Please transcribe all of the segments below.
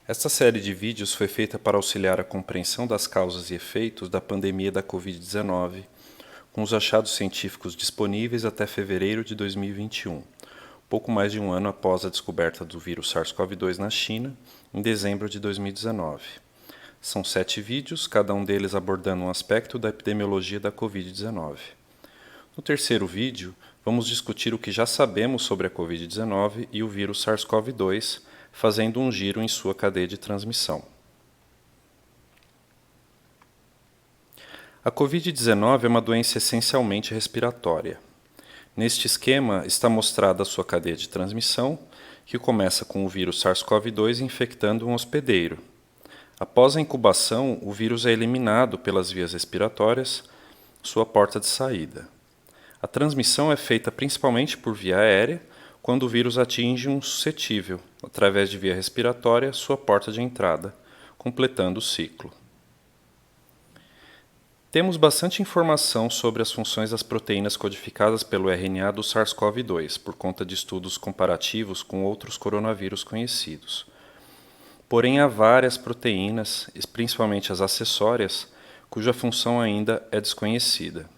Esta série de vídeos foi feita para auxiliar a compreensão das causas e efeitos da pandemia da Covid-19, com os achados científicos disponíveis até fevereiro de 2021, pouco mais de um ano após a descoberta do vírus SARS-CoV-2 na China, em dezembro de 2019. São 7 vídeos, cada um deles abordando um aspecto da epidemiologia da Covid-19. No terceiro vídeo, vamos discutir o que já sabemos sobre a Covid-19 e o vírus SARS-CoV-2, fazendo um giro em sua cadeia de transmissão. A Covid-19 é uma doença essencialmente respiratória. Neste esquema está mostrada a sua cadeia de transmissão, que começa com o vírus SARS-CoV-2 infectando um hospedeiro. Após a incubação, o vírus é eliminado pelas vias respiratórias, sua porta de saída. A transmissão é feita principalmente por via aérea, quando o vírus atinge um suscetível, através de via respiratória, sua porta de entrada, completando o ciclo. Temos bastante informação sobre as funções das proteínas codificadas pelo RNA do SARS-CoV-2, por conta de estudos comparativos com outros coronavírus conhecidos. Porém, há várias proteínas, principalmente as acessórias, cuja função ainda é desconhecida.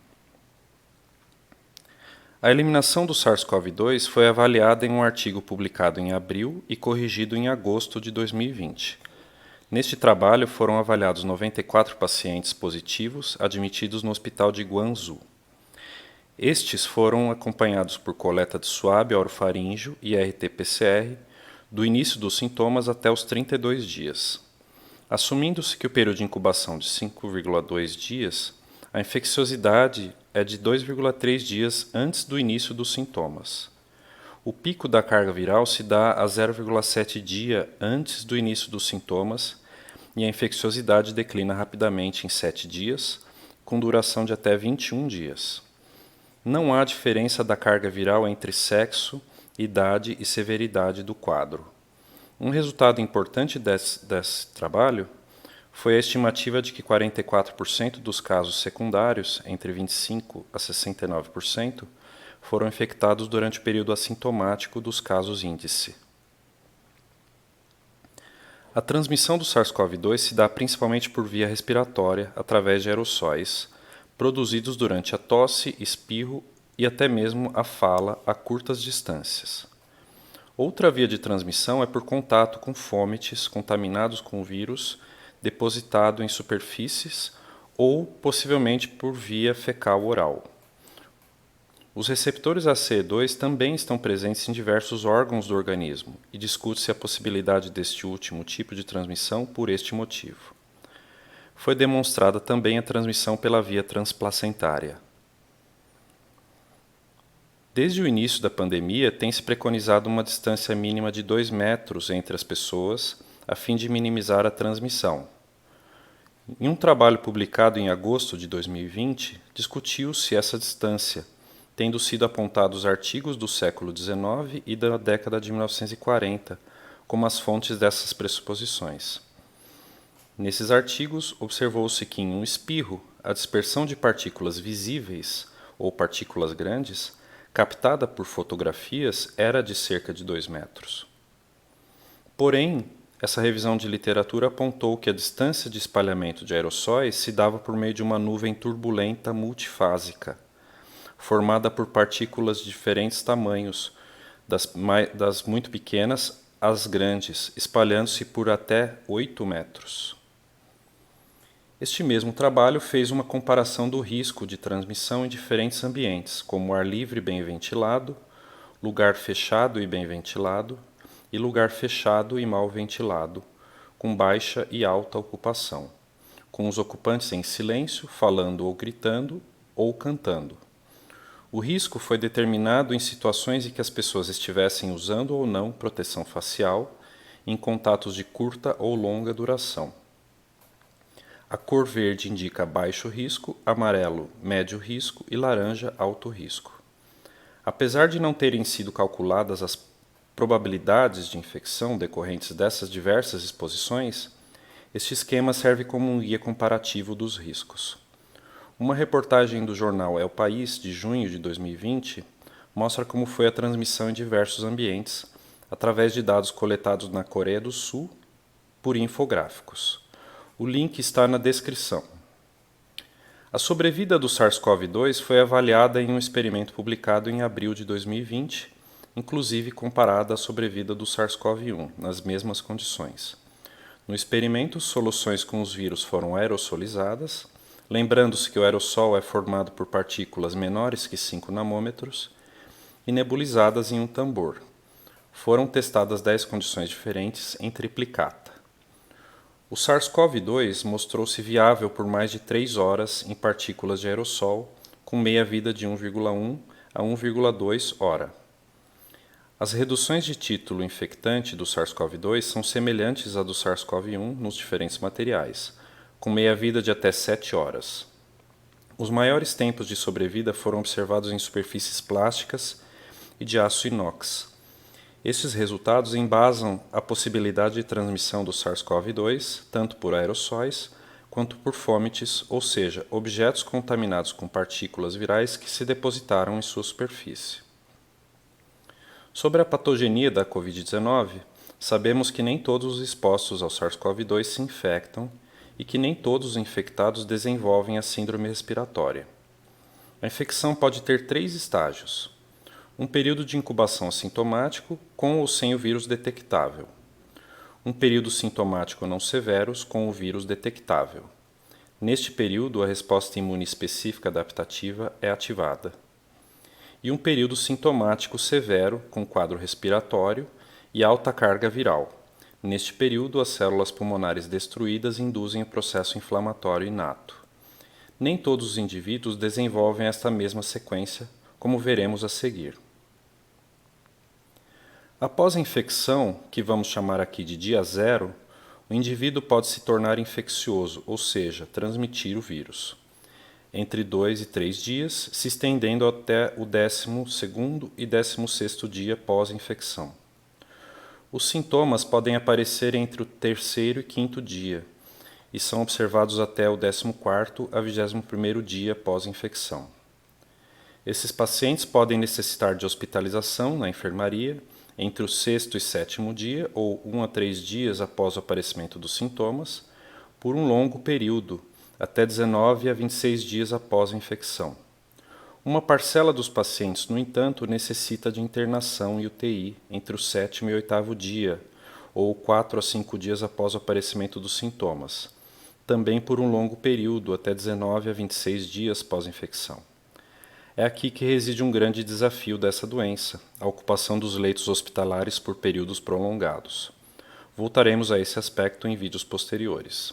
A eliminação do SARS-CoV-2 foi avaliada em um artigo publicado em abril e corrigido em agosto de 2020. Neste trabalho foram avaliados 94 pacientes positivos admitidos no hospital de Guangzhou. Estes foram acompanhados por coleta de suave orofaríngeo e RT-PCR do início dos sintomas até os 32 dias. Assumindo-se que o período de incubação de 5,2 dias, a infecciosidade é de 2,3 dias antes do início dos sintomas. O pico da carga viral se dá a 0,7 dia antes do início dos sintomas e a infecciosidade declina rapidamente em 7 dias, com duração de até 21 dias. Não há diferença da carga viral entre sexo, idade e severidade do quadro. Um resultado importante desse trabalho foi a estimativa de que 44% dos casos secundários, entre 25% a 69%, foram infectados durante o período assintomático dos casos índice. A transmissão do SARS-CoV-2 se dá principalmente por via respiratória, através de aerossóis, produzidos durante a tosse, espirro e até mesmo a fala a curtas distâncias. Outra via de transmissão é por contato com fomites contaminados com o vírus depositado em superfícies ou possivelmente por via fecal-oral. Os receptores ACE2 também estão presentes em diversos órgãos do organismo e discute-se a possibilidade deste último tipo de transmissão por este motivo. Foi demonstrada também a transmissão pela via transplacentária. Desde o início da pandemia, tem-se preconizado uma distância mínima de 2 metros entre as pessoas, a fim de minimizar a transmissão. Em um trabalho publicado em agosto de 2020, discutiu-se essa distância, tendo sido apontados artigos do século XIX e da década de 1940 como as fontes dessas pressuposições. Nesses artigos, observou-se que em um espirro, a dispersão de partículas visíveis, ou partículas grandes, captada por fotografias, era de cerca de 2 metros. Porém, essa revisão de literatura apontou que a distância de espalhamento de aerossóis se dava por meio de uma nuvem turbulenta multifásica, formada por partículas de diferentes tamanhos, das muito pequenas às grandes, espalhando-se por até 8 metros. Este mesmo trabalho fez uma comparação do risco de transmissão em diferentes ambientes, como ar livre bem ventilado, lugar fechado e bem ventilado, e lugar fechado e mal ventilado, com baixa e alta ocupação, com os ocupantes em silêncio, falando ou gritando, ou cantando. O risco foi determinado em situações em que as pessoas estivessem usando ou não proteção facial, em contatos de curta ou longa duração. A cor verde indica baixo risco, amarelo, médio risco e laranja, alto risco. Apesar de não terem sido calculadas as probabilidades de infecção decorrentes dessas diversas exposições, este esquema serve como um guia comparativo dos riscos. Uma reportagem do jornal El País, de junho de 2020, mostra como foi a transmissão em diversos ambientes, através de dados coletados na Coreia do Sul, por infográficos. O link está na descrição. A sobrevida do SARS-CoV-2 foi avaliada em um experimento publicado em abril de 2020, inclusive comparada à sobrevida do SARS-CoV-1, nas mesmas condições. No experimento, soluções com os vírus foram aerossolizadas, lembrando-se que o aerossol é formado por partículas menores que 5 nanômetros, e nebulizadas em um tambor. Foram testadas 10 condições diferentes em triplicata. O SARS-CoV-2 mostrou-se viável por mais de 3 horas em partículas de aerossol, com meia-vida de 1,1 a 1,2 hora. As reduções de título infectante do SARS-CoV-2 são semelhantes à do SARS-CoV-1 nos diferentes materiais, com meia-vida de até 7 horas. Os maiores tempos de sobrevida foram observados em superfícies plásticas e de aço inox. Estes resultados embasam a possibilidade de transmissão do SARS-CoV-2 tanto por aerossóis quanto por fomites, ou seja, objetos contaminados com partículas virais que se depositaram em sua superfície. Sobre a patogenia da Covid-19, sabemos que nem todos os expostos ao SARS-CoV-2 se infectam e que nem todos os infectados desenvolvem a síndrome respiratória. A infecção pode ter 3 estágios. Um período de incubação assintomático, com ou sem o vírus detectável. Um período sintomático não severos, com o vírus detectável. Neste período, a resposta imune específica adaptativa é ativada. E um período sintomático severo, com quadro respiratório e alta carga viral. Neste período, as células pulmonares destruídas induzem o processo inflamatório inato. Nem todos os indivíduos desenvolvem esta mesma sequência, como veremos a seguir. Após a infecção, que vamos chamar aqui de dia 0, o indivíduo pode se tornar infeccioso, ou seja, transmitir o vírus, entre 2 e 3 dias, se estendendo até o 12º e 16º dia pós-infecção. Os sintomas podem aparecer entre o 3º e 5º dia, e são observados até o 14º a 21º dia pós-infecção. Esses pacientes podem necessitar de hospitalização na enfermaria entre o 6º e 7º dia, ou 1 a 3 dias após o aparecimento dos sintomas, por um longo período, até 19 a 26 dias após a infecção. Uma parcela dos pacientes, no entanto, necessita de internação e UTI entre o 7º e 8º dia, ou 4 a 5 dias após o aparecimento dos sintomas, também por um longo período, até 19 a 26 dias pós-infecção. É aqui que reside um grande desafio dessa doença, a ocupação dos leitos hospitalares por períodos prolongados. Voltaremos a esse aspecto em vídeos posteriores.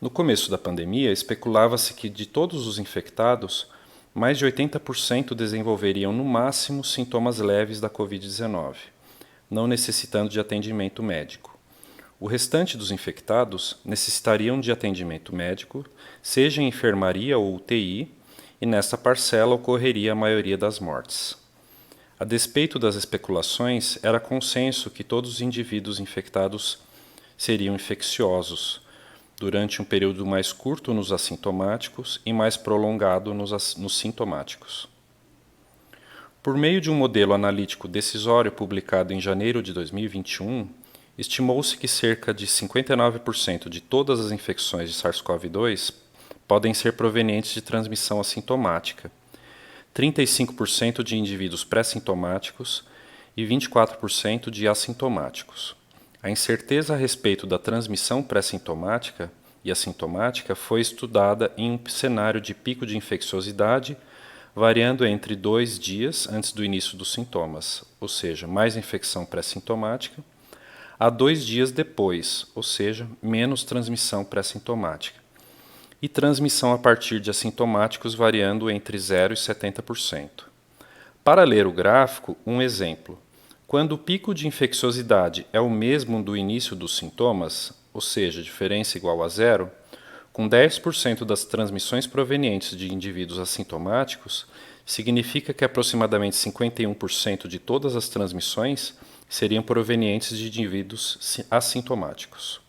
No começo da pandemia, especulava-se que de todos os infectados, mais de 80% desenvolveriam no máximo sintomas leves da Covid-19, não necessitando de atendimento médico. O restante dos infectados necessitariam de atendimento médico, seja em enfermaria ou UTI, e nesta parcela ocorreria a maioria das mortes. A despeito das especulações, era consenso que todos os indivíduos infectados seriam infecciosos, durante um período mais curto nos assintomáticos e mais prolongado nos sintomáticos. Por meio de um modelo analítico decisório publicado em janeiro de 2021, estimou-se que cerca de 59% de todas as infecções de SARS-CoV-2 podem ser provenientes de transmissão assintomática, 35% de indivíduos pré-sintomáticos e 24% de assintomáticos. A incerteza a respeito da transmissão pré-sintomática e assintomática foi estudada em um cenário de pico de infecciosidade, variando entre 2 dias antes do início dos sintomas, ou seja, mais infecção pré-sintomática, a 2 dias depois, ou seja, menos transmissão pré-sintomática, e transmissão a partir de assintomáticos variando entre 0 e 70%. Para ler o gráfico, um exemplo. Quando o pico de infecciosidade é o mesmo do início dos sintomas, ou seja, diferença igual a 0, com 10% das transmissões provenientes de indivíduos assintomáticos, significa que aproximadamente 51% de todas as transmissões seriam provenientes de indivíduos assintomáticos.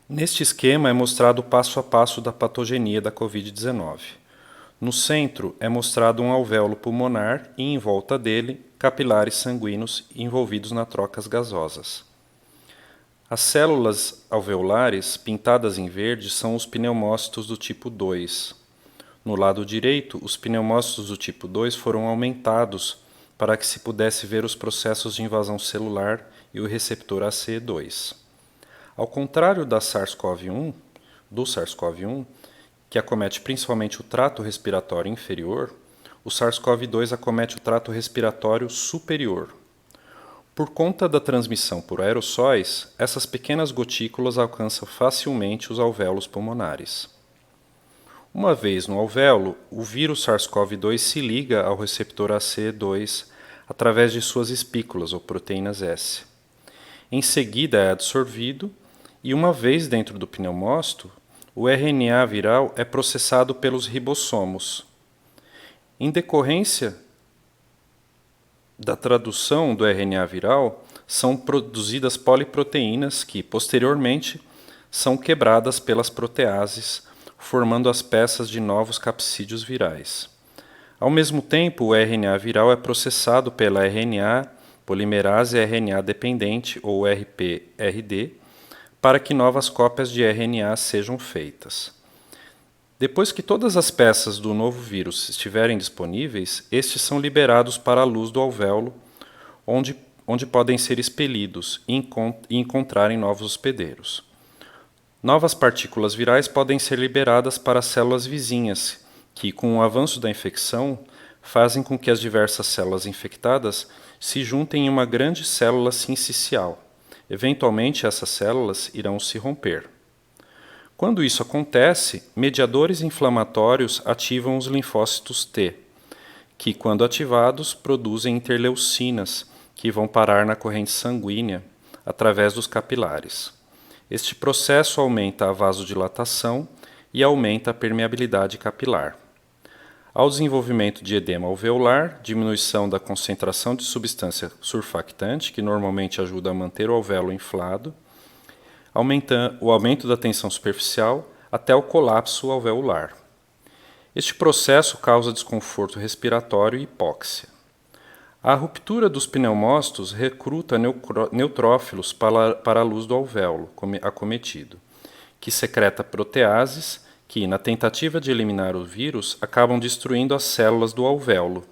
Neste esquema é mostrado o passo a passo da patogenia da Covid-19. No centro é mostrado um alvéolo pulmonar e, em volta dele, capilares sanguíneos envolvidos nas trocas gasosas. As células alveolares pintadas em verde são os pneumócitos do tipo 2. No lado direito, os pneumócitos do tipo 2 foram aumentados para que se pudesse ver os processos de invasão celular e o receptor ACE2. Ao contrário do SARS-CoV-1, que acomete principalmente o trato respiratório inferior, o SARS-CoV-2 acomete o trato respiratório superior. Por conta da transmissão por aerossóis, essas pequenas gotículas alcançam facilmente os alvéolos pulmonares. Uma vez no alvéolo, o vírus SARS-CoV-2 se liga ao receptor ACE2 através de suas espículas, ou proteínas S. Em seguida é absorvido e, uma vez dentro do pneumócito, o RNA viral é processado pelos ribossomos. Em decorrência da tradução do RNA viral, são produzidas poliproteínas que, posteriormente, são quebradas pelas proteases, formando as peças de novos capsídeos virais. Ao mesmo tempo, o RNA viral é processado pela RNA polimerase RNA dependente, ou RPRD, para que novas cópias de RNA sejam feitas. Depois que todas as peças do novo vírus estiverem disponíveis, estes são liberados para a luz do alvéolo, onde podem ser expelidos e encontrarem novos hospedeiros. Novas partículas virais podem ser liberadas para as células vizinhas, que, com o avanço da infecção, fazem com que as diversas células infectadas se juntem em uma grande célula sincicial. Eventualmente, essas células irão se romper. Quando isso acontece, mediadores inflamatórios ativam os linfócitos T, que, quando ativados, produzem interleucinas, que vão parar na corrente sanguínea através dos capilares. Este processo aumenta a vasodilatação e aumenta a permeabilidade capilar. Ao desenvolvimento de edema alveolar, diminuição da concentração de substância surfactante, que normalmente ajuda a manter o alvéolo inflado, o aumento da tensão superficial até o colapso alveolar. Este processo causa desconforto respiratório e hipóxia. A ruptura dos pneumócitos recruta neutrófilos para a luz do alvéolo acometido, que secreta proteases que, na tentativa de eliminar o vírus, acabam destruindo as células do alvéolo.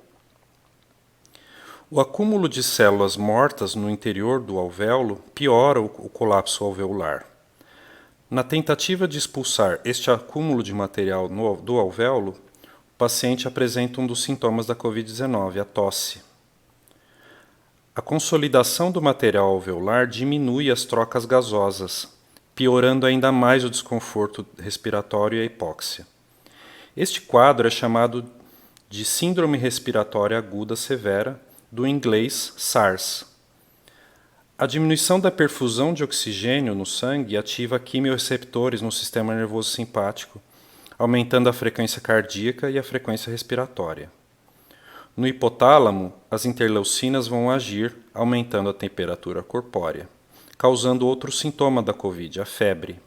O acúmulo de células mortas no interior do alvéolo piora o colapso alveolar. Na tentativa de expulsar este acúmulo de material do alvéolo, o paciente apresenta um dos sintomas da Covid-19, a tosse. A consolidação do material alveolar diminui as trocas gasosas, piorando ainda mais o desconforto respiratório e a hipóxia. Este quadro é chamado de Síndrome Respiratória Aguda Severa, do inglês SARS. A diminuição da perfusão de oxigênio no sangue ativa quimiorreceptores no sistema nervoso simpático, aumentando a frequência cardíaca e a frequência respiratória. No hipotálamo, as interleucinas vão agir, aumentando a temperatura corpórea, causando outro sintoma da Covid, a febre.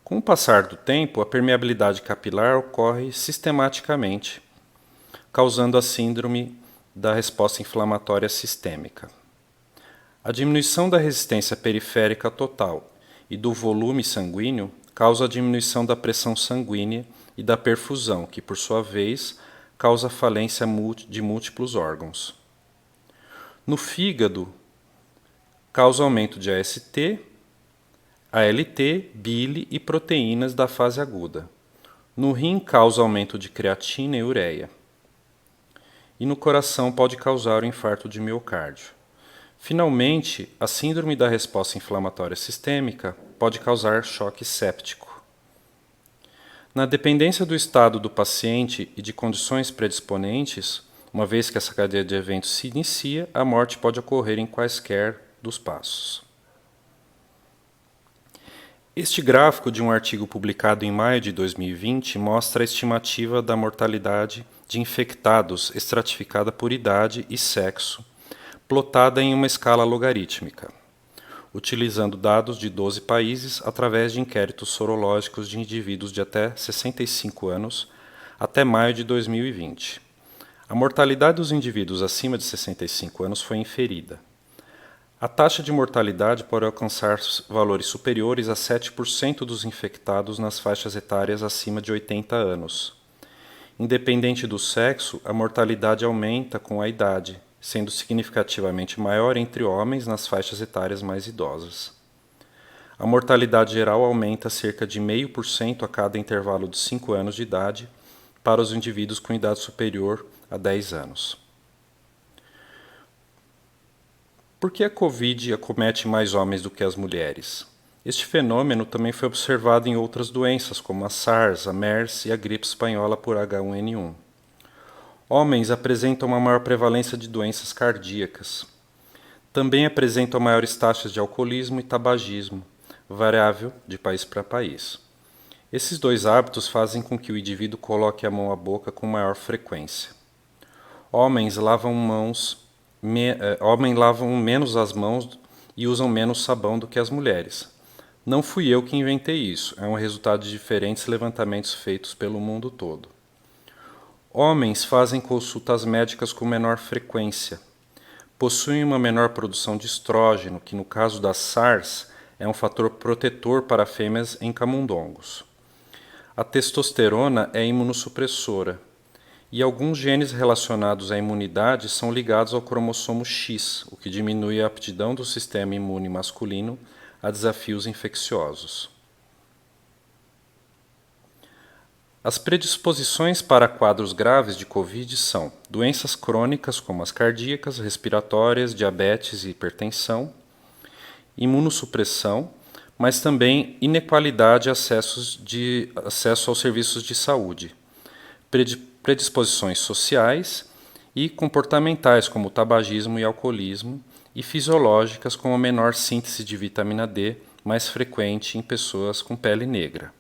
Com o passar do tempo, a permeabilidade capilar ocorre sistematicamente, causando a síndrome da resposta inflamatória sistêmica. A diminuição da resistência periférica total e do volume sanguíneo causa a diminuição da pressão sanguínea e da perfusão, que, por sua vez, causa falência de múltiplos órgãos. No fígado, causa aumento de AST, ALT, bile e proteínas da fase aguda. No rim, causa aumento de creatina e ureia. E no coração pode causar o infarto de miocárdio. Finalmente, a síndrome da resposta inflamatória sistêmica pode causar choque séptico. Na dependência do estado do paciente e de condições predisponentes, uma vez que essa cadeia de eventos se inicia, a morte pode ocorrer em quaisquer dos passos. Este gráfico de um artigo publicado em maio de 2020 mostra a estimativa da mortalidade de infectados estratificada por idade e sexo, plotada em uma escala logarítmica, utilizando dados de 12 países através de inquéritos sorológicos de indivíduos de até 65 anos até maio de 2020. A mortalidade dos indivíduos acima de 65 anos foi inferida. A taxa de mortalidade pode alcançar valores superiores a 7% dos infectados nas faixas etárias acima de 80 anos. Independente do sexo, a mortalidade aumenta com a idade, sendo significativamente maior entre homens nas faixas etárias mais idosas. A mortalidade geral aumenta cerca de 0,5% a cada intervalo de 5 anos de idade para os indivíduos com idade superior a 10 anos. Por que a Covid acomete mais homens do que as mulheres? Este fenômeno também foi observado em outras doenças, como a SARS, a MERS e a gripe espanhola por H1N1. Homens apresentam uma maior prevalência de doenças cardíacas. Também apresentam maiores taxas de alcoolismo e tabagismo, variável de país para país. Esses dois hábitos fazem com que o indivíduo coloque a mão à boca com maior frequência. Homens lavam menos as mãos e usam menos sabão do que as mulheres. Não fui eu que inventei isso, é um resultado de diferentes levantamentos feitos pelo mundo todo. Homens fazem consultas médicas com menor frequência. Possuem uma menor produção de estrógeno, que no caso da SARS é um fator protetor para fêmeas em camundongos. A testosterona é imunossupressora, e alguns genes relacionados à imunidade são ligados ao cromossomo X, o que diminui a aptidão do sistema imune masculino a desafios infecciosos. As predisposições para quadros graves de Covid são doenças crônicas como as cardíacas, respiratórias, diabetes e hipertensão, imunossupressão, mas também inequalidade e acesso aos serviços de saúde, predisposições sociais e comportamentais, como o tabagismo e alcoolismo, e fisiológicas, como a menor síntese de vitamina D, mais frequente em pessoas com pele negra.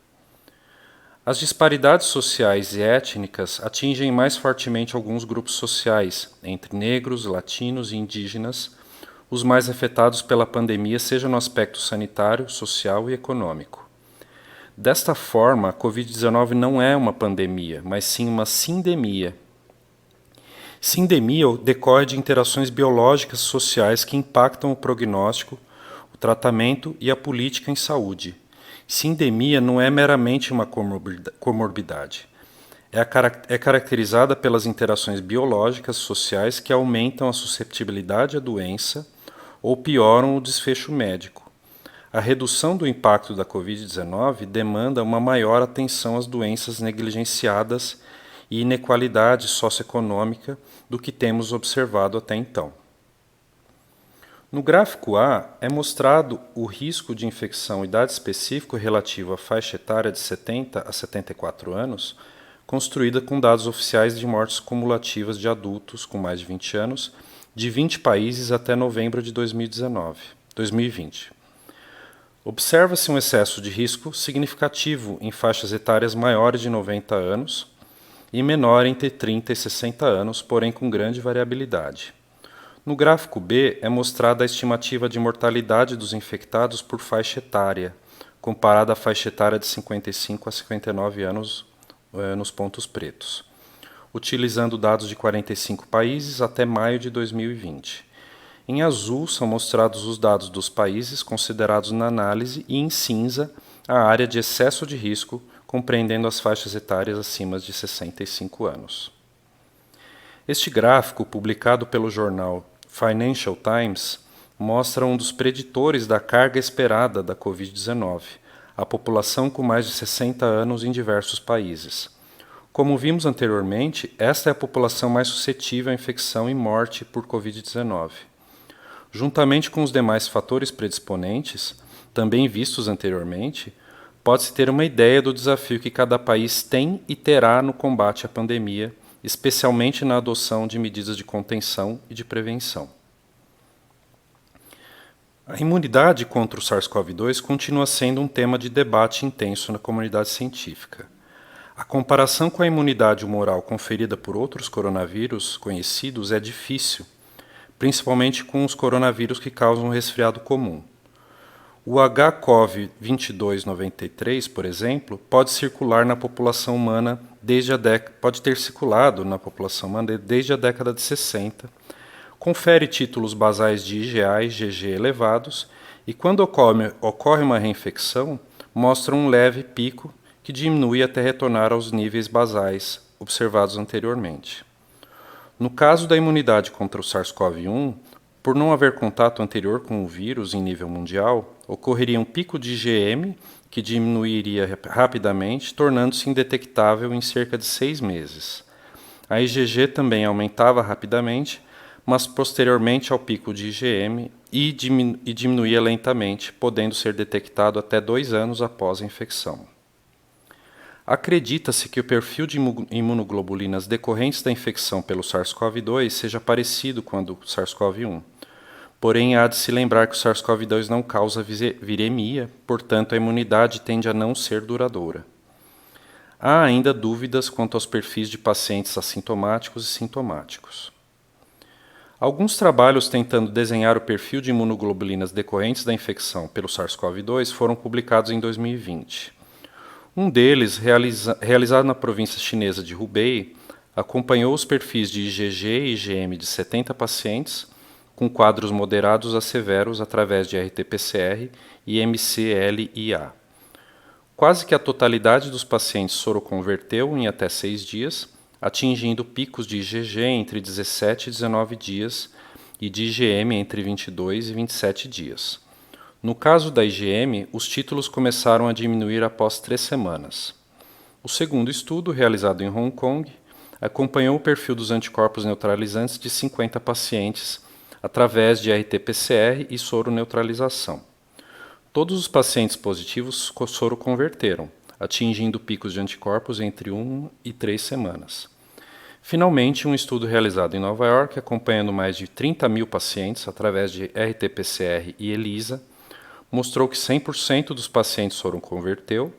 As disparidades sociais e étnicas atingem mais fortemente alguns grupos sociais, entre negros, latinos e indígenas, os mais afetados pela pandemia, seja no aspecto sanitário, social e econômico. Desta forma, a Covid-19 não é uma pandemia, mas sim uma sindemia. Sindemia decorre de interações biológicas e sociais que impactam o prognóstico, o tratamento e a política em saúde. Sindemia não é meramente uma comorbidade. É caracterizada pelas interações biológicas e sociais que aumentam a susceptibilidade à doença ou pioram o desfecho médico. A redução do impacto da Covid-19 demanda uma maior atenção às doenças negligenciadas e inequalidade socioeconômica do que temos observado até então. No gráfico A, é mostrado o risco de infecção idade específico relativo à faixa etária de 70 a 74 anos, construída com dados oficiais de mortes cumulativas de adultos com mais de 20 anos, de 20 países até novembro de 2020. Observa-se um excesso de risco significativo em faixas etárias maiores de 90 anos e menor entre 30 e 60 anos, porém com grande variabilidade. No gráfico B é mostrada a estimativa de mortalidade dos infectados por faixa etária, comparada à faixa etária de 55 a 59 anos nos pontos pretos, utilizando dados de 45 países até maio de 2020. Em azul são mostrados os dados dos países considerados na análise e em cinza a área de excesso de risco, compreendendo as faixas etárias acima de 65 anos. Este gráfico, publicado pelo jornal Financial Times, mostra um dos preditores da carga esperada da Covid-19, a população com mais de 60 anos em diversos países. Como vimos anteriormente, esta é a população mais suscetível à infecção e morte por Covid-19. Juntamente com os demais fatores predisponentes, também vistos anteriormente, pode-se ter uma ideia do desafio que cada país tem e terá no combate à pandemia, especialmente na adoção de medidas de contenção e de prevenção. A imunidade contra o SARS-CoV-2 continua sendo um tema de debate intenso na comunidade científica. A comparação com a imunidade humoral conferida por outros coronavírus conhecidos é difícil, principalmente com os coronavírus que causam resfriado comum. O HCoV-2293, por exemplo, pode ter circulado na população humana desde a década de 60, confere títulos basais de IgA e IgG elevados e, quando ocorre uma reinfecção, mostra um leve pico que diminui até retornar aos níveis basais observados anteriormente. No caso da imunidade contra o SARS-CoV-1, por não haver contato anterior com o vírus em nível mundial, ocorreria um pico de IgM que diminuiria rapidamente, tornando-se indetectável em cerca de 6 meses. A IgG também aumentava rapidamente, mas posteriormente ao pico de IgM e diminuía lentamente, podendo ser detectado até 2 anos após a infecção. Acredita-se que o perfil de imunoglobulinas decorrentes da infecção pelo SARS-CoV-2 seja parecido com o do SARS-CoV-1. Porém, há de se lembrar que o SARS-CoV-2 não causa viremia, portanto, a imunidade tende a não ser duradoura. Há ainda dúvidas quanto aos perfis de pacientes assintomáticos e sintomáticos. Alguns trabalhos tentando desenhar o perfil de imunoglobulinas decorrentes da infecção pelo SARS-CoV-2 foram publicados em 2020. Um deles, realizado na província chinesa de Hubei, acompanhou os perfis de IgG e IgM de 70 pacientes, com quadros moderados a severos através de RT-PCR e MCLIA. Quase que a totalidade dos pacientes soroconverteu em até 6 dias, atingindo picos de IgG entre 17 e 19 dias e de IgM entre 22 e 27 dias. No caso da IgM, os títulos começaram a diminuir após 3 semanas. O segundo estudo, realizado em Hong Kong, acompanhou o perfil dos anticorpos neutralizantes de 50 pacientes através de RT-PCR e soroneutralização. Todos os pacientes positivos soroconverteram, atingindo picos de anticorpos entre 1 e 3 semanas. Finalmente, um estudo realizado em Nova York, acompanhando mais de 30 mil pacientes através de RT-PCR e ELISA, mostrou que 100% dos pacientes soroconverteu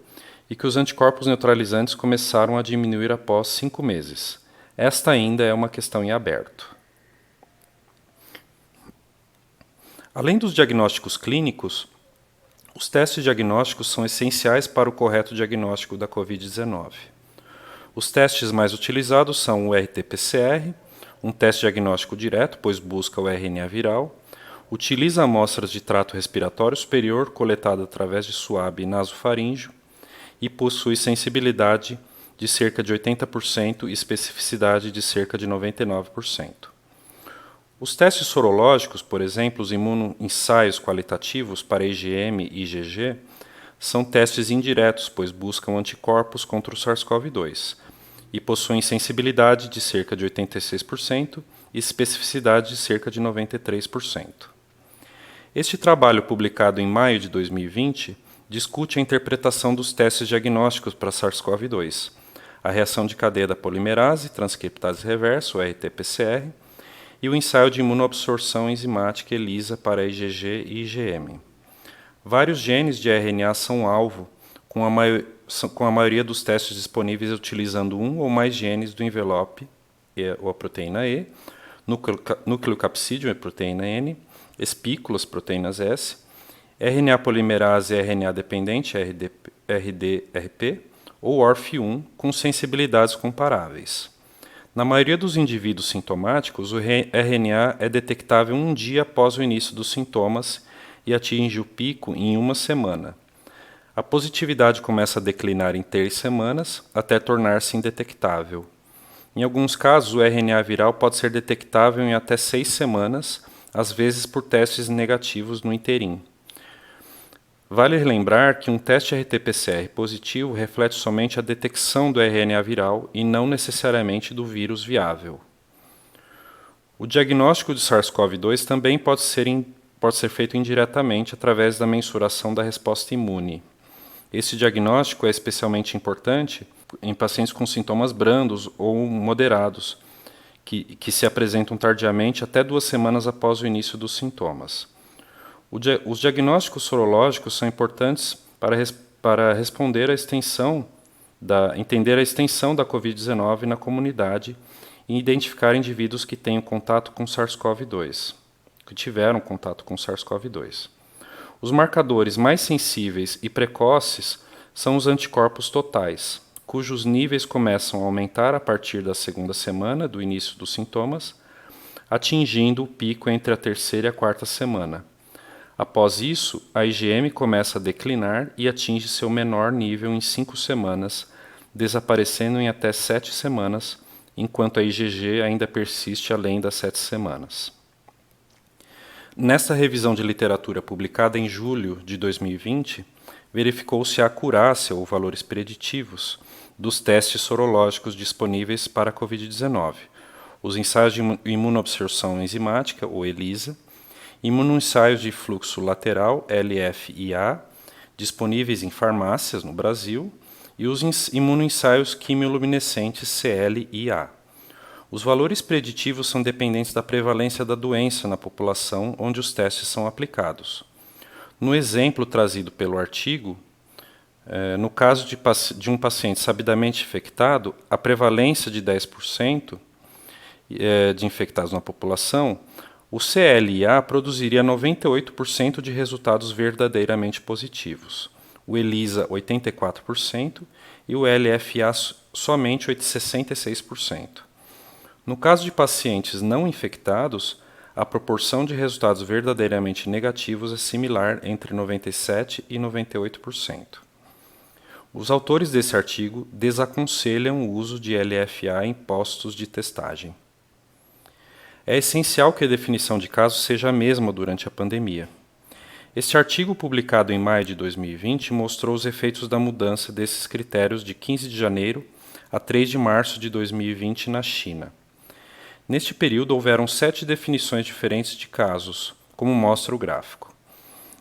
e que os anticorpos neutralizantes começaram a diminuir após 5 meses. Esta ainda é uma questão em aberto. Além dos diagnósticos clínicos, os testes diagnósticos são essenciais para o correto diagnóstico da COVID-19. Os testes mais utilizados são o RT-PCR, um teste diagnóstico direto, pois busca o RNA viral, utiliza amostras de trato respiratório superior coletadas através de suave nasofaríngeo e possui sensibilidade de cerca de 80% e especificidade de cerca de 99%. Os testes sorológicos, por exemplo, os imunoensaios qualitativos para IgM e IgG, são testes indiretos, pois buscam anticorpos contra o SARS-CoV-2 e possuem sensibilidade de cerca de 86% e especificidade de cerca de 93%. Este trabalho, publicado em maio de 2020, discute a interpretação dos testes diagnósticos para SARS-CoV-2, a reação de cadeia da polimerase, transcriptase reversa, o RT-PCR, e o ensaio de imunoabsorção enzimática ELISA para IgG e IgM. Vários genes de RNA são alvo, com a maioria dos testes disponíveis utilizando um ou mais genes do envelope, ou a proteína E, nucleocapsídeo, a proteína N, espículas, proteínas S, RNA polimerase e RNA dependente, RDRP, ou ORF1, com sensibilidades comparáveis. Na maioria dos indivíduos sintomáticos, o RNA é detectável um dia após o início dos sintomas e atinge o pico em 1 semana. A positividade começa a declinar em 3 semanas, até tornar-se indetectável. Em alguns casos, o RNA viral pode ser detectável em até 6 semanas, às vezes por testes negativos no interim. Vale lembrar que um teste RT-PCR positivo reflete somente a detecção do RNA viral e não necessariamente do vírus viável. O diagnóstico de SARS-CoV-2 também pode ser feito indiretamente através da mensuração da resposta imune. Esse diagnóstico é especialmente importante em pacientes com sintomas brandos ou moderados, que se apresentam tardiamente até 2 semanas após o início dos sintomas. Os diagnósticos sorológicos são importantes para responder entender a extensão da COVID-19 na comunidade e identificar indivíduos que tenham contato com SARS-CoV-2, que tiveram contato com SARS-CoV-2. Os marcadores mais sensíveis e precoces são os anticorpos totais, cujos níveis começam a aumentar a partir da 2ª semana do início dos sintomas, atingindo o pico entre a terceira e a quarta semana. Após isso, a IgM começa a declinar e atinge seu menor nível em 5 semanas, desaparecendo em até 7 semanas, enquanto a IgG ainda persiste além das 7 semanas. Nesta revisão de literatura publicada em julho de 2020, verificou-se a acurácia ou valores preditivos dos testes sorológicos disponíveis para a Covid-19, os ensaios de imunoabsorção enzimática, ou ELISA, imunoensaios de fluxo lateral, LFIA, disponíveis em farmácias no Brasil, e os imunoensaios quimioluminescentes, CLIA. Os valores preditivos são dependentes da prevalência da doença na população onde os testes são aplicados. No exemplo trazido pelo artigo, no caso de um paciente sabidamente infectado, a prevalência de 10% de infectados na população, o CLIA produziria 98% de resultados verdadeiramente positivos, o ELISA 84% e o LFA somente 66%. No caso de pacientes não infectados, a proporção de resultados verdadeiramente negativos é similar entre 97% e 98%. Os autores desse artigo desaconselham o uso de LFA em postos de testagem. É essencial que a definição de caso seja a mesma durante a pandemia. Este artigo, publicado em maio de 2020, mostrou os efeitos da mudança desses critérios de 15 de janeiro a 3 de março de 2020 na China. Neste período, houveram 7 definições diferentes de casos, como mostra o gráfico.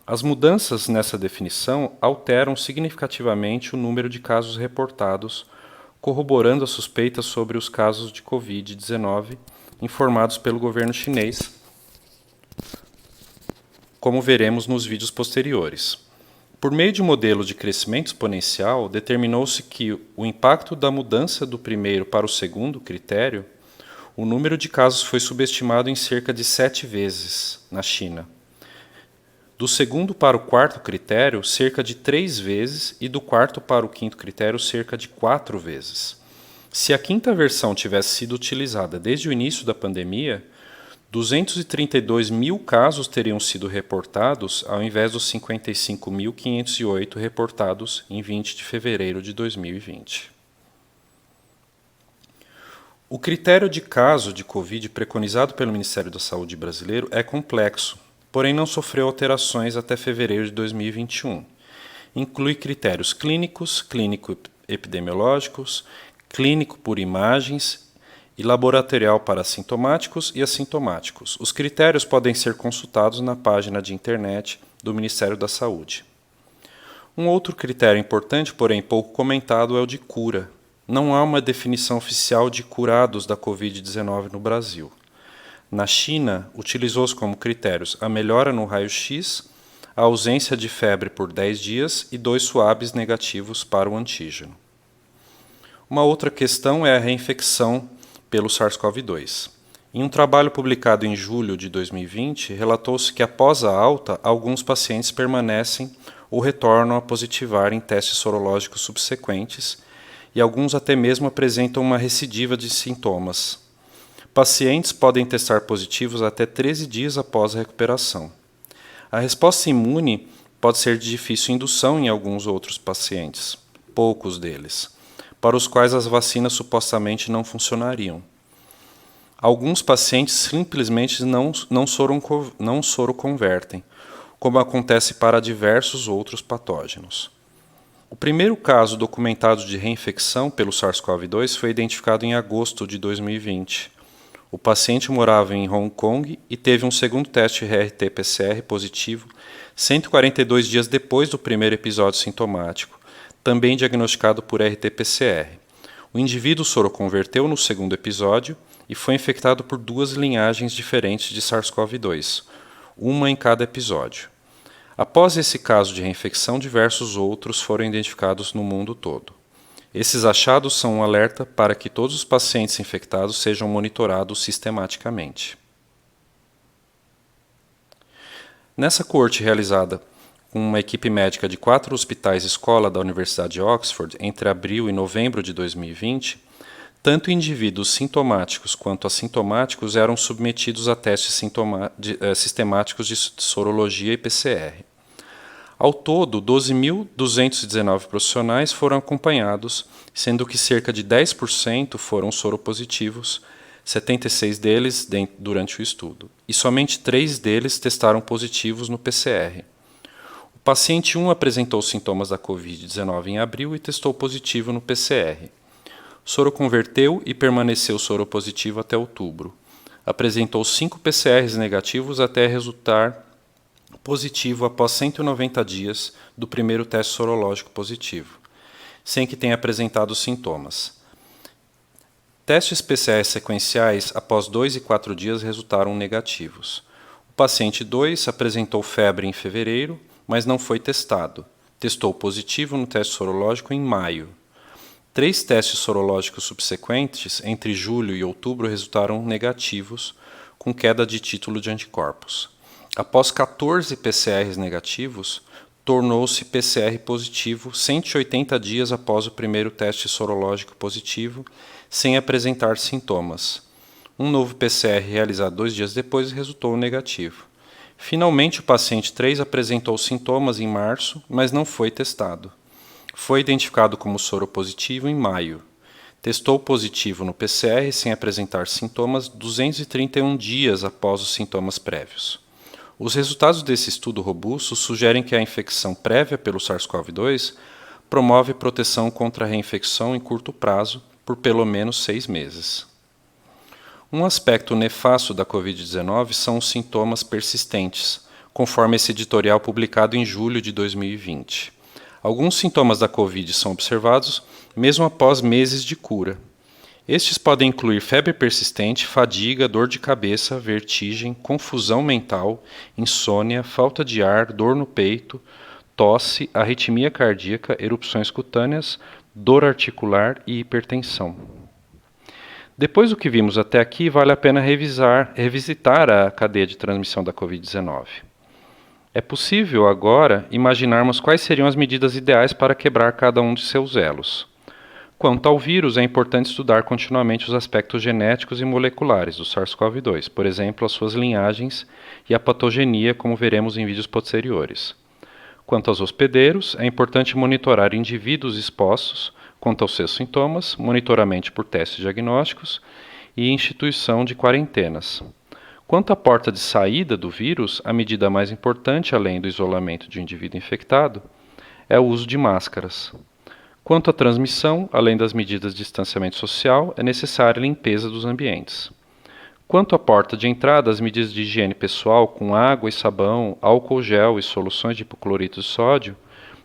As mudanças nessa definição alteram significativamente o número de casos reportados, corroborando as suspeitas sobre os casos de Covid-19 informados pelo governo chinês, como veremos nos vídeos posteriores. Por meio de modelos de crescimento exponencial, determinou-se que o impacto da mudança do primeiro para o segundo critério, o número de casos foi subestimado em cerca de 7 vezes na China. Do segundo para o quarto critério, cerca de 3 vezes, e do quarto para o quinto critério, cerca de 4 vezes. Se a quinta versão tivesse sido utilizada desde o início da pandemia, 232 mil casos teriam sido reportados, ao invés dos 55.508 reportados em 20 de fevereiro de 2020. O critério de caso de Covid preconizado pelo Ministério da Saúde brasileiro é complexo, porém não sofreu alterações até fevereiro de 2021. Inclui critérios clínicos, clínico-epidemiológicos, clínico por imagens e laboratorial para assintomáticos e assintomáticos. Os critérios podem ser consultados na página de internet do Ministério da Saúde. Um outro critério importante, porém pouco comentado, é o de cura. Não há uma definição oficial de curados da Covid-19 no Brasil. Na China, utilizou-se como critérios a melhora no raio-x, a ausência de febre por 10 dias e 2 swabs negativos para o antígeno. Uma outra questão é a reinfecção pelo SARS-CoV-2. Em um trabalho publicado em julho de 2020, relatou-se que após a alta, alguns pacientes permanecem ou retornam a positivar em testes sorológicos subsequentes, e alguns até mesmo apresentam uma recidiva de sintomas. Pacientes podem testar positivos até 13 dias após a recuperação. A resposta imune pode ser de difícil indução em alguns outros pacientes, poucos deles, para os quais as vacinas supostamente não funcionariam. Alguns pacientes simplesmente não soroconvertem, como acontece para diversos outros patógenos. O primeiro caso documentado de reinfecção pelo SARS-CoV-2 foi identificado em agosto de 2020. O paciente morava em Hong Kong e teve um segundo teste RT-PCR positivo 142 dias depois do primeiro episódio sintomático, também diagnosticado por RT-PCR. O indivíduo soroconverteu no segundo episódio e foi infectado por 2 linhagens diferentes de SARS-CoV-2, uma em cada episódio. Após esse caso de reinfecção, diversos outros foram identificados no mundo todo. Esses achados são um alerta para que todos os pacientes infectados sejam monitorados sistematicamente. Nessa coorte realizada com uma equipe médica de 4 hospitais escola da Universidade de Oxford entre abril e novembro de 2020, Tanto indivíduos sintomáticos quanto assintomáticos eram submetidos a testes sistemáticos de sorologia e PCR. Ao todo, 12.219 profissionais foram acompanhados, sendo que cerca de 10% foram soropositivos, 76 deles durante o estudo, e somente 3 deles testaram positivos no PCR. O paciente 1 apresentou sintomas da Covid-19 em abril e testou positivo no PCR. Soroconverteu e permaneceu soropositivo até outubro. Apresentou 5 PCRs negativos até resultar positivo após 190 dias do primeiro teste sorológico positivo, sem que tenha apresentado sintomas. Testes PCR sequenciais após 2 e 4 dias resultaram negativos. O paciente 2 apresentou febre em fevereiro, mas não foi testado. Testou positivo no teste sorológico em maio. 3 testes sorológicos subsequentes, entre julho e outubro, resultaram negativos, com queda de título de anticorpos. Após 14 PCRs negativos, tornou-se PCR positivo 180 dias após o primeiro teste sorológico positivo, sem apresentar sintomas. Um novo PCR realizado 2 dias depois resultou negativo. Finalmente, o paciente 3 apresentou sintomas em março, mas não foi testado. Foi identificado como soropositivo em maio. Testou positivo no PCR sem apresentar sintomas 231 dias após os sintomas prévios. Os resultados desse estudo robusto sugerem que a infecção prévia pelo SARS-CoV-2 promove proteção contra a reinfecção em curto prazo por pelo menos 6 meses. Um aspecto nefasto da Covid-19 são os sintomas persistentes, conforme esse editorial publicado em julho de 2020. Alguns sintomas da Covid são observados mesmo após meses de cura. Estes podem incluir febre persistente, fadiga, dor de cabeça, vertigem, confusão mental, insônia, falta de ar, dor no peito, tosse, arritmia cardíaca, erupções cutâneas, dor articular e hipertensão. Depois do que vimos até aqui, vale a pena revisitar a cadeia de transmissão da Covid-19. É possível agora imaginarmos quais seriam as medidas ideais para quebrar cada um de seus elos. Quanto ao vírus, é importante estudar continuamente os aspectos genéticos e moleculares do SARS-CoV-2, por exemplo, as suas linhagens e a patogenia, como veremos em vídeos posteriores. Quanto aos hospedeiros, é importante monitorar indivíduos expostos quanto aos seus sintomas, monitoramento por testes diagnósticos e instituição de quarentenas. Quanto à porta de saída do vírus, a medida mais importante, além do isolamento de um indivíduo infectado, é o uso de máscaras. Quanto à transmissão, além das medidas de distanciamento social, é necessária a limpeza dos ambientes. Quanto à porta de entrada, as medidas de higiene pessoal com água e sabão, álcool gel e soluções de hipoclorito de sódio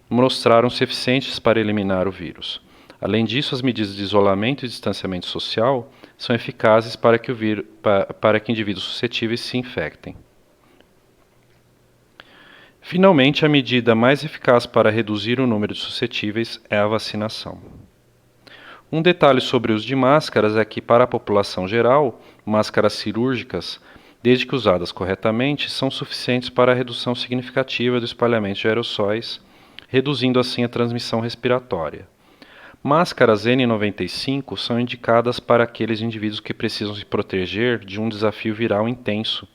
mostraram-se eficientes para eliminar o vírus. Além disso, as medidas de isolamento e distanciamento social são eficazes para que indivíduos suscetíveis se infectem. Finalmente, a medida mais eficaz para reduzir o número de suscetíveis é a vacinação. Um detalhe sobre o uso de máscaras é que, para a população geral, máscaras cirúrgicas, desde que usadas corretamente, são suficientes para a redução significativa do espalhamento de aerossóis, reduzindo assim a transmissão respiratória. Máscaras N95 são indicadas para aqueles indivíduos que precisam se proteger de um desafio viral intenso,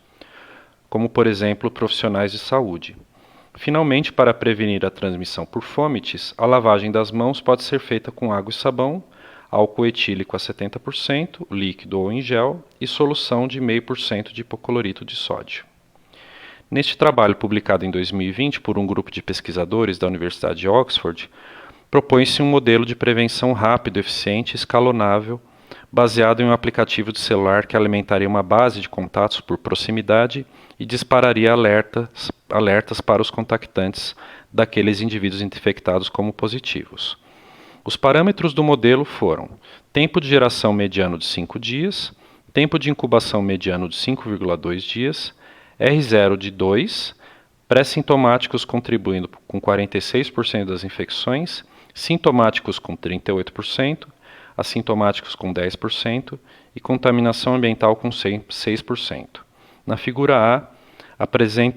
como, por exemplo, profissionais de saúde. Finalmente, para prevenir a transmissão por fomites, a lavagem das mãos pode ser feita com água e sabão, álcool etílico a 70%, líquido ou em gel, e solução de 0,5% de hipoclorito de sódio. Neste trabalho publicado em 2020 por um grupo de pesquisadores da Universidade de Oxford, propõe-se um modelo de prevenção rápido, eficiente e escalonável, baseado em um aplicativo de celular que alimentaria uma base de contatos por proximidade e dispararia alertas para os contactantes daqueles indivíduos infectados como positivos. Os parâmetros do modelo foram tempo de geração mediano de 5 dias, tempo de incubação mediano de 5,2 dias, R0 de 2, pré-sintomáticos contribuindo com 46% das infecções, sintomáticos com 38%, assintomáticos com 10% e contaminação ambiental com 6%. Na figura A,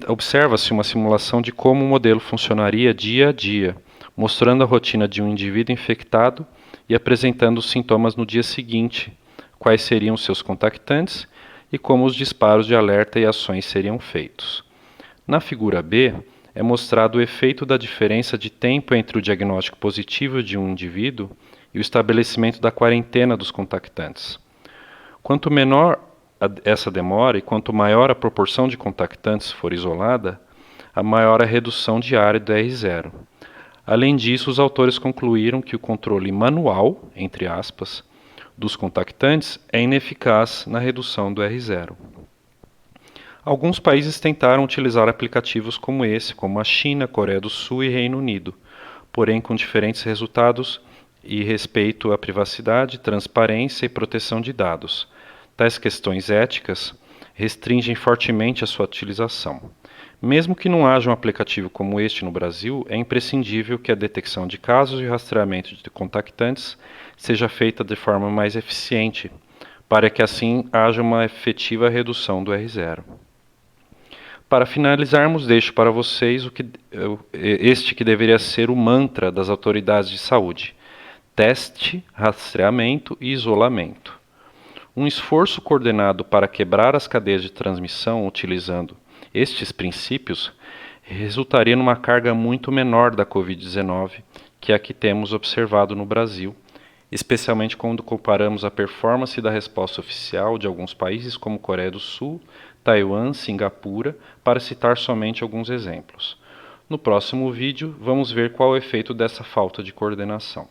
observa-se uma simulação de como o modelo funcionaria dia a dia, mostrando a rotina de um indivíduo infectado e apresentando os sintomas no dia seguinte, quais seriam seus contactantes e como os disparos de alerta e ações seriam feitos. Na figura B, é mostrado o efeito da diferença de tempo entre o diagnóstico positivo de um indivíduo e o estabelecimento da quarentena dos contactantes. Quanto menor essa demora e quanto maior a proporção de contactantes for isolada, a maior a redução diária do R0. Além disso, os autores concluíram que o controle manual, entre aspas, dos contactantes é ineficaz na redução do R0. Alguns países tentaram utilizar aplicativos como esse, como a China, Coreia do Sul e Reino Unido, porém com diferentes resultados e respeito à privacidade, transparência e proteção de dados. Tais questões éticas restringem fortemente a sua utilização. Mesmo que não haja um aplicativo como este no Brasil, é imprescindível que a detecção de casos e rastreamento de contactantes seja feita de forma mais eficiente, para que assim haja uma efetiva redução do R0. Para finalizarmos, deixo para vocês este que deveria ser o mantra das autoridades de saúde: teste, rastreamento e isolamento. Um esforço coordenado para quebrar as cadeias de transmissão utilizando estes princípios resultaria numa carga muito menor da Covid-19 que a que temos observado no Brasil, especialmente quando comparamos a performance da resposta oficial de alguns países como Coreia do Sul, Taiwan, Singapura, para citar somente alguns exemplos. No próximo vídeo, vamos ver qual é o efeito dessa falta de coordenação.